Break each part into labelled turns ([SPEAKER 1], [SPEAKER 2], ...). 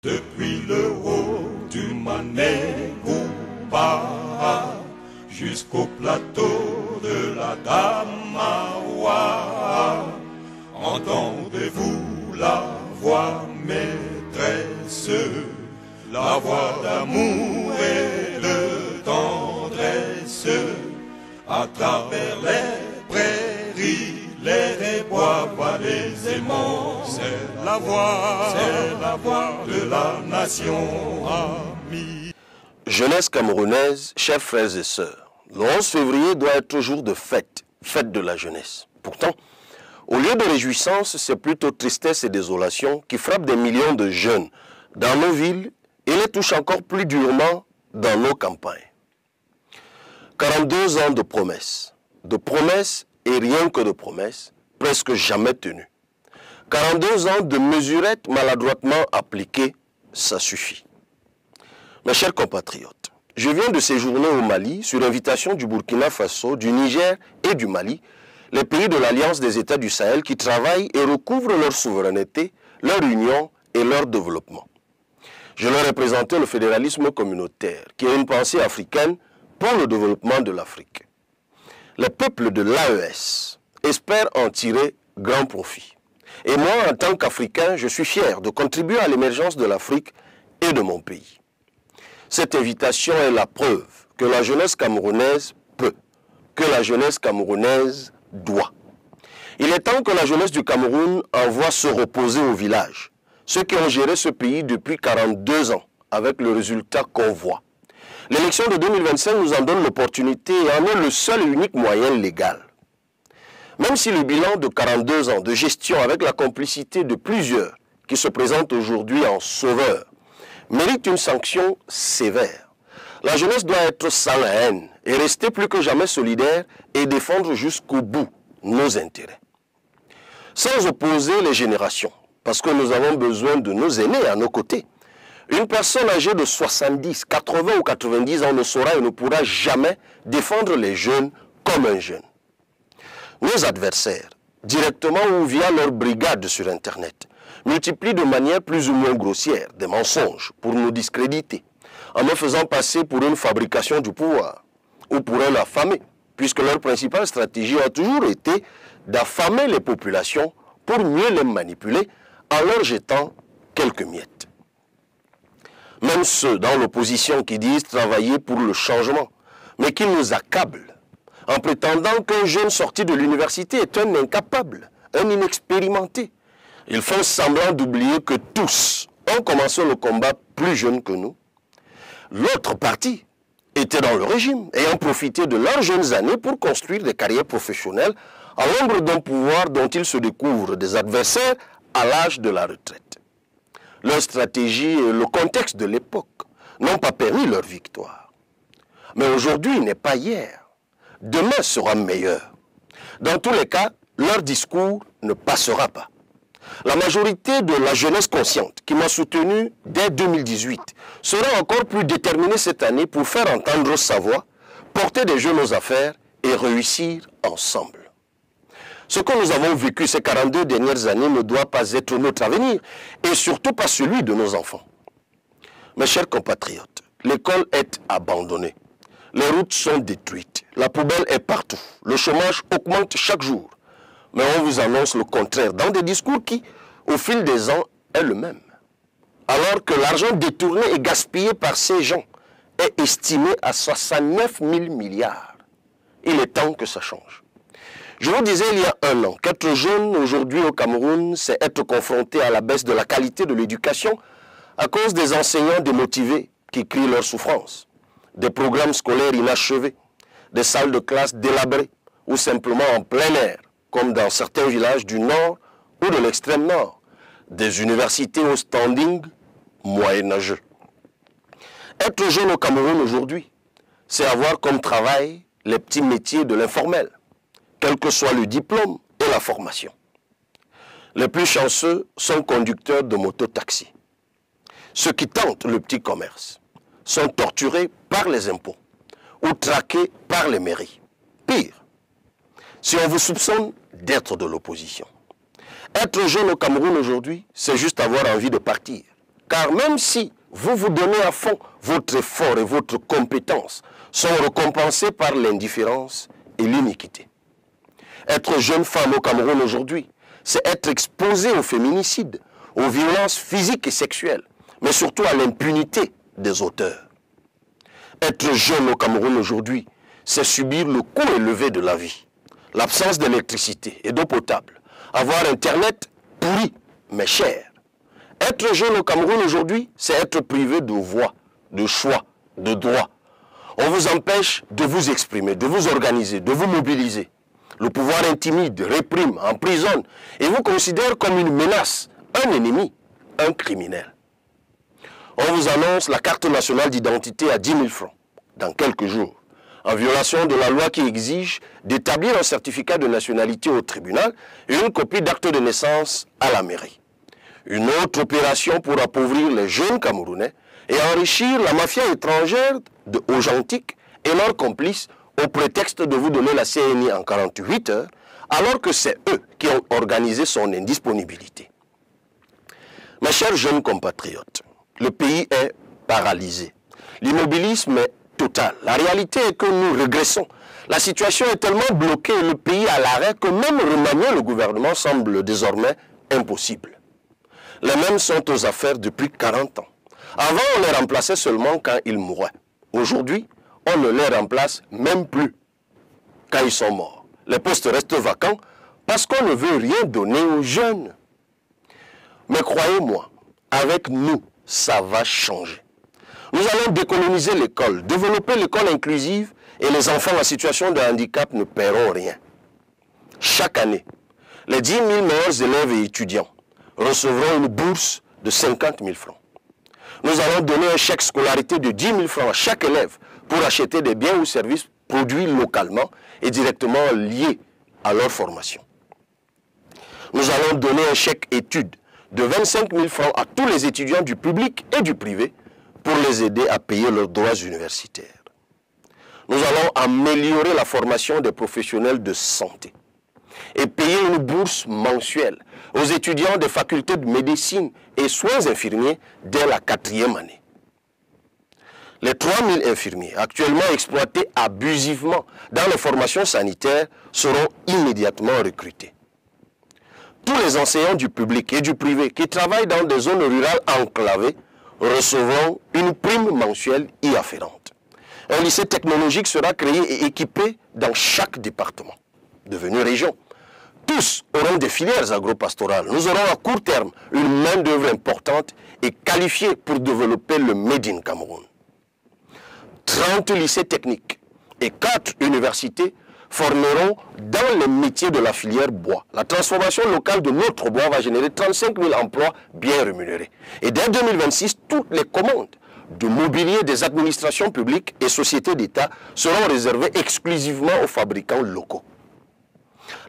[SPEAKER 1] Depuis le haut du Manegouba jusqu'au plateau de la Damawa, entendez-vous la voix maîtresse, la voix d'amour et de tendresse, à travers les prairies, les bois, vallées et monts. C'est la voix de la nation amie.
[SPEAKER 2] Jeunesse camerounaise, chers frères et sœurs, le 11 février doit être jour de fête, fête de la jeunesse. Pourtant, au lieu de réjouissance, c'est plutôt tristesse et désolation qui frappent des millions de jeunes dans nos villes et les touchent encore plus durement dans nos campagnes. 42 ans de promesses et rien que de promesses, presque jamais tenues. 42 ans de mesurettes maladroitement appliquées, ça suffit. Mes chers compatriotes, je viens de séjourner au Mali sur invitation du Burkina Faso, du Niger et du Mali, les pays de l'Alliance des États du Sahel qui travaillent et recouvrent leur souveraineté, leur union et leur développement. Je leur ai présenté le fédéralisme communautaire, qui est une pensée africaine pour le développement de l'Afrique. Les peuples de l'AES espèrent en tirer grand profit. Et moi, en tant qu'Africain, je suis fier de contribuer à l'émergence de l'Afrique et de mon pays. Cette invitation est la preuve que la jeunesse camerounaise peut, que la jeunesse camerounaise doit. Il est temps que la jeunesse du Cameroun envoie se reposer au village, ceux qui ont géré ce pays depuis 42 ans, avec le résultat qu'on voit. L'élection de 2025 nous en donne l'opportunité et en est le seul et unique moyen légal. Même si le bilan de 42 ans de gestion avec la complicité de plusieurs qui se présentent aujourd'hui en sauveurs mérite une sanction sévère, la jeunesse doit être sans la haine et rester plus que jamais solidaire et défendre jusqu'au bout nos intérêts. Sans opposer les générations, parce que nous avons besoin de nos aînés à nos côtés. Une personne âgée de 70, 80 ou 90 ans ne saura et ne pourra jamais défendre les jeunes comme un jeune. Nos adversaires, directement ou via leur brigade sur Internet, multiplient de manière plus ou moins grossière des mensonges pour nous discréditer, en me faisant passer pour une fabrication du pouvoir ou pour un affamé, puisque leur principale stratégie a toujours été d'affamer les populations pour mieux les manipuler en leur jetant quelques miettes. Même ceux dans l'opposition qui disent travailler pour le changement, mais qui nous accablent en prétendant qu'un jeune sorti de l'université est un incapable, un inexpérimenté. Ils font semblant d'oublier que tous ont commencé le combat plus jeunes que nous. L'autre partie était dans le régime, ayant profité de leurs jeunes années pour construire des carrières professionnelles à l'ombre d'un pouvoir dont ils se découvrent des adversaires à l'âge de la retraite. Leur stratégie et le contexte de l'époque n'ont pas permis leur victoire. Mais aujourd'hui n'est pas hier. Demain sera meilleur. Dans tous les cas, leur discours ne passera pas. La majorité de la jeunesse consciente qui m'a soutenu dès 2018 sera encore plus déterminée cette année pour faire entendre sa voix, porter des jeunes aux affaires et réussir ensemble. Ce que nous avons vécu ces 42 dernières années ne doit pas être notre avenir et surtout pas celui de nos enfants. Mes chers compatriotes, l'école est abandonnée. Les routes sont détruites, la poubelle est partout, le chômage augmente chaque jour. Mais on vous annonce le contraire dans des discours qui, au fil des ans, est le même. Alors que l'argent détourné et gaspillé par ces gens est estimé à 69 000 milliards. Il est temps que ça change. Je vous disais il y a un an qu'être jeune aujourd'hui au Cameroun, c'est être confronté à la baisse de la qualité de l'éducation à cause des enseignants démotivés qui crient leur souffrance. Des programmes scolaires inachevés, des salles de classe délabrées ou simplement en plein air, comme dans certains villages du nord ou de l'extrême nord, des universités au standing moyenâgeux. Être jeune au Cameroun aujourd'hui, c'est avoir comme travail les petits métiers de l'informel, quel que soit le diplôme et la formation. Les plus chanceux sont conducteurs de moto-taxi. Ceux qui tentent le petit commerce sont torturés par les impôts ou traqués par les mairies. Pire, si on vous soupçonne d'être de l'opposition. Être jeune au Cameroun aujourd'hui, c'est juste avoir envie de partir, Car même si vous vous donnez à fond, votre effort et votre compétence sont récompensés par l'indifférence et l'iniquité. Être jeune femme au Cameroun aujourd'hui, c'est être exposé au féminicide, aux violences physiques et sexuelles, mais surtout à l'impunité des auteurs. Être jeune au Cameroun aujourd'hui, c'est subir le coût élevé de la vie, l'absence d'électricité et d'eau potable, avoir Internet pourri mais cher. Être jeune au Cameroun aujourd'hui, c'est être privé de voix, de choix, de droits. On vous empêche de vous exprimer, de vous organiser, de vous mobiliser. Le pouvoir intimide, réprime, emprisonne et vous considère comme une menace, un ennemi, un criminel. On vous annonce la carte nationale d'identité à 10 000 francs dans quelques jours, en violation de la loi qui exige d'établir un certificat de nationalité au tribunal et une copie d'acte de naissance à la mairie. Une autre opération pour appauvrir les jeunes Camerounais et enrichir la mafia étrangère de Augentique et leurs complices au prétexte de vous donner la CNI en 48 heures, alors que c'est eux qui ont organisé son indisponibilité. Mes chers jeunes compatriotes, le pays est paralysé. L'immobilisme est total. La réalité est que nous régressons. La situation est tellement bloquée et le pays à l'arrêt que même remanier le gouvernement semble désormais impossible. Les mêmes sont aux affaires depuis 40 ans. Avant, on les remplaçait seulement quand ils mouraient. Aujourd'hui, on ne les remplace même plus quand ils sont morts. Les postes restent vacants parce qu'on ne veut rien donner aux jeunes. Mais croyez-moi, avec nous, ça va changer. Nous allons décoloniser l'école, développer l'école inclusive et les enfants en situation de handicap ne paieront rien. Chaque année, les 10 000 meilleurs élèves et étudiants recevront une bourse de 50 000 francs. Nous allons donner un chèque scolarité de 10 000 francs à chaque élève pour acheter des biens ou services produits localement et directement liés à leur formation. Nous allons donner un chèque études de 25 000 francs à tous les étudiants du public et du privé pour les aider à payer leurs droits universitaires. Nous allons améliorer la formation des professionnels de santé et payer une bourse mensuelle aux étudiants des facultés de médecine et soins infirmiers dès la 4e année. Les 3 000 infirmiers actuellement exploités abusivement dans les formations sanitaires seront immédiatement recrutés. Tous les enseignants du public et du privé qui travaillent dans des zones rurales enclavées recevront une prime mensuelle y afférente. Un lycée technologique sera créé et équipé dans chaque département, devenu région. Tous auront des filières agro-pastorales. Nous aurons à court terme une main-d'œuvre importante et qualifiée pour développer le Made in Cameroun. 30 lycées techniques et 4 universités formeront dans les métiers de la filière bois. La transformation locale de notre bois va générer 35 000 emplois bien rémunérés. Et dès 2026, toutes les commandes de mobilier des administrations publiques et sociétés d'État seront réservées exclusivement aux fabricants locaux.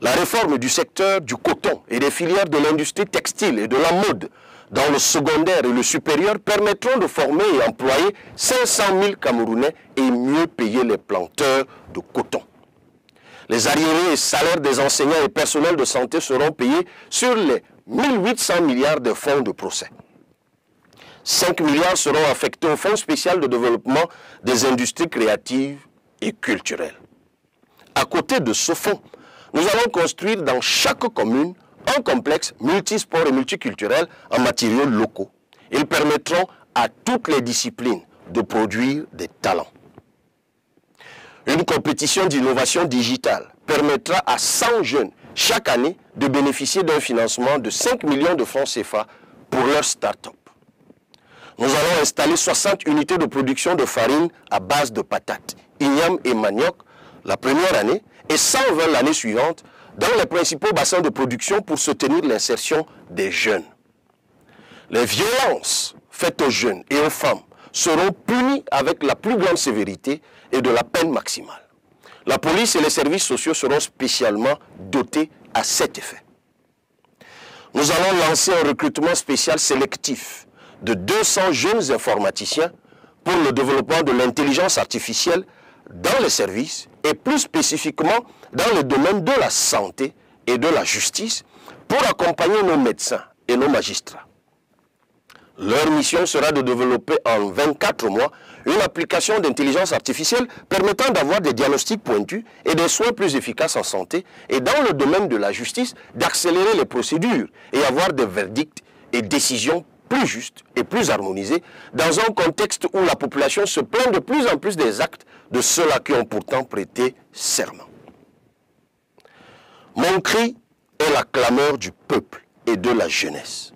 [SPEAKER 2] La réforme du secteur du coton et des filières de l'industrie textile et de la mode dans le secondaire et le supérieur permettront de former et employer 500 000 Camerounais et mieux payer les planteurs de coton. Les arriérés et salaires des enseignants et personnels de santé seront payés sur les 1800 milliards de fonds de procès. 5 milliards seront affectés au Fonds spécial de développement des industries créatives et culturelles. À côté de ce fonds, nous allons construire dans chaque commune un complexe multisport et multiculturel en matériaux locaux. Ils permettront à toutes les disciplines de produire des talents. Une compétition d'innovation digitale permettra à 100 jeunes chaque année de bénéficier d'un financement de 5 millions de francs CFA pour leur start-up. Nous allons installer 60 unités de production de farine à base de patates, igname et manioc la première année et 120 l'année suivante dans les principaux bassins de production pour soutenir l'insertion des jeunes. Les violences faites aux jeunes et aux femmes seront punies avec la plus grande sévérité et de la peine maximale. La police et les services sociaux seront spécialement dotés à cet effet. Nous allons lancer un recrutement spécial sélectif de 200 jeunes informaticiens pour le développement de l'intelligence artificielle dans les services et plus spécifiquement dans le domaine de la santé et de la justice pour accompagner nos médecins et nos magistrats. Leur mission sera de développer en 24 mois une application d'intelligence artificielle permettant d'avoir des diagnostics pointus et des soins plus efficaces en santé et dans le domaine de la justice, d'accélérer les procédures et avoir des verdicts et décisions plus justes et plus harmonisées dans un contexte où la population se plaint de plus en plus des actes de ceux-là qui ont pourtant prêté serment. Mon cri est la clameur du peuple et de la jeunesse.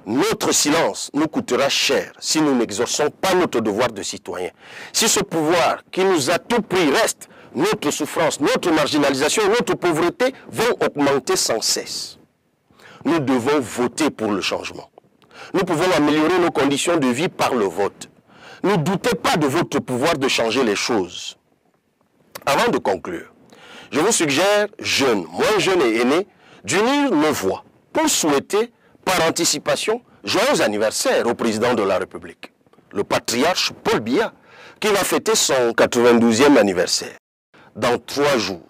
[SPEAKER 2] Notre silence nous coûtera cher si nous n'exerçons pas notre devoir de citoyen. Si ce pouvoir qui nous a tout pris reste, notre souffrance, notre marginalisation et notre pauvreté vont augmenter sans cesse. Nous devons voter pour le changement. Nous pouvons améliorer nos conditions de vie par le vote. Ne doutez pas de votre pouvoir de changer les choses. Avant de conclure, je vous suggère, jeunes, moins jeunes et aînés, d'unir nos voix pour souhaiter, par anticipation, joyeux anniversaire au président de la République, le patriarche Paul Biya, qui va fêter son 92e anniversaire. Dans 3 jours,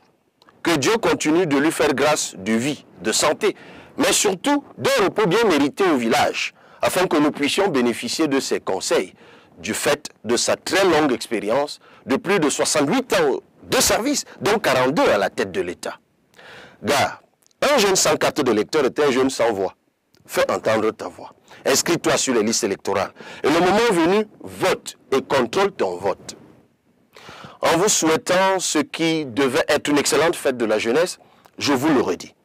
[SPEAKER 2] que Dieu continue de lui faire grâce de vie, de santé, mais surtout d'un repos bien mérité au village, afin que nous puissions bénéficier de ses conseils, du fait de sa très longue expérience de plus de 68 ans de service, dont 42 à la tête de l'État. Gars, un jeune sans carte de lecteur est un jeune sans voix. Fais entendre ta voix. Inscris-toi sur les listes électorales. Et le moment venu, vote et contrôle ton vote. En vous souhaitant ce qui devait être une excellente fête de la jeunesse, je vous le redis.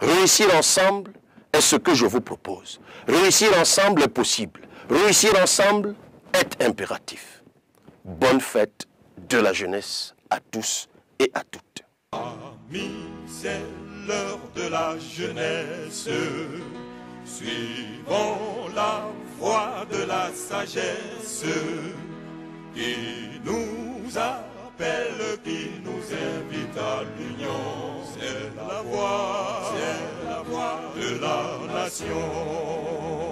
[SPEAKER 2] Réussir ensemble est ce que je vous propose. Réussir ensemble est possible. Réussir ensemble est impératif. Bonne fête de la jeunesse à tous et à toutes.
[SPEAKER 1] Amis, c'est l'heure de la jeunesse. Suivons la voie de la sagesse qui nous appelle, qui nous invite à l'union. C'est la voie de la nation.